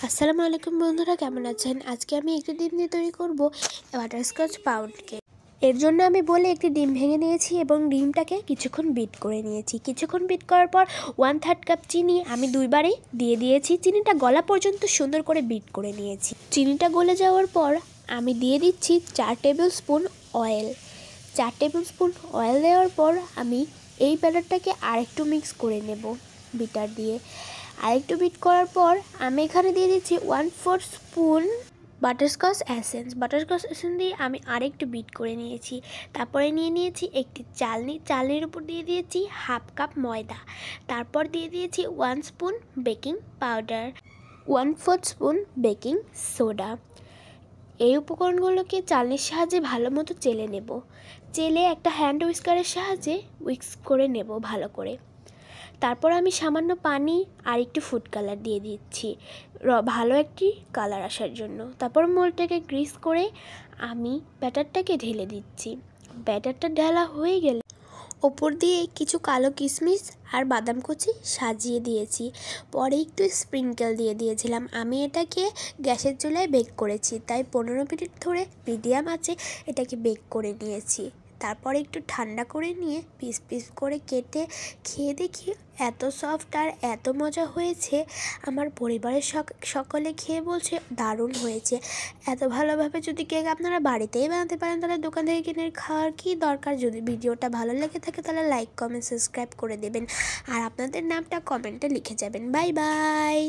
আসসালামু আলাইকুম বন্ধুরা, কেমন আছেন? আজকে আমি একটি ডিম দিয়ে তৈরি করব বাটারস্কচ পাউন্ড কেক। এর জন্য আমি বলে একটি ডিম ভেঙে নিয়েছি এবং ডিমটাকে কিছুক্ষণ বিট করে নিয়েছি। কিছুক্ষণ বিট করার পর 1/3 কাপ চিনি আমি দুইবারই দিয়ে দিয়েছি। চিনিটা গলা পর্যন্ত সুন্দর করে বিট করে নিয়েছি। চিনিটা গলে যাওয়ার পর আমি দিয়ে দিচ্ছি 4 table spoon oil. 4 table spoon oil দেওয়ার পর আমি এই ব্যাটারটাকে আরেকটু মিক্স করে নেব বিটার দিয়ে। আরেকটু বিট করার পর আমি এখানে দিয়ে দিচ্ছি 1/4 spoon butterscotch essence. Butterscotch essence দিয়ে আমি আরেকটু বিট করে নিয়েছি। তারপরে নিয়ে নিয়েছি একটি চালনির উপর দিয়ে দিয়েছি 1/2 কাপ ময়দা। তারপর দিয়ে দিয়েছি 1 spoon baking powder, 1/4 spoon baking soda. এই উপকরণগুলোকে চালনির সাহায্যে ভালো মতো চেলে নেব। চেলে একটা হ্যান্ড উইস্কারের সাহায্যে উইক্স করে নেব ভালো করে। তারপর আমি সামান্য পানি আর একটু ফুড কালার দিয়ে দিচ্ছি ভালো একটি কালার আসার জন্য। তারপর মোল্ডটাকে গ্রিস করে আমি ব্যাটারটাকে ঢেলে দিচ্ছি। ব্যাটারটা ঢালা হয়ে গেলে ওপর দিয়ে কিছু কালো কিশমিশ আর বাদাম কুচি সাজিয়ে দিয়েছি। পরে একটু স্প্রিঙ্কেল দিয়ে দিয়েছিলাম। আমি এটাকে গ্যাসের চুলায় বেক করেছি, তাই 15 মিনিট ধরে মিডিয়াম আঁচে এটাকে বেক করে নিয়েছি। তারপর একটু ঠান্ডা করে নিয়ে পিস পিস করে কেটে খেয়ে দেখি এত সফট আর এত মজা হয়েছে। আমার পরিবারের সকলে খেয়ে বলছে দারুণ হয়েছে। এত ভালোভাবে যদি কেক আপনারা বাড়িতেই বানাতে পারেন তাহলে দোকান থেকে কিনে খাওয়ার কি দরকার। যদি ভিডিওটা ভালো লেগে থাকে তাহলে লাইক, কমেন্ট, সাবস্ক্রাইব করে দেবেন আর আপনাদের নামটা কমেন্টে লিখে যাবেন। Bye bye.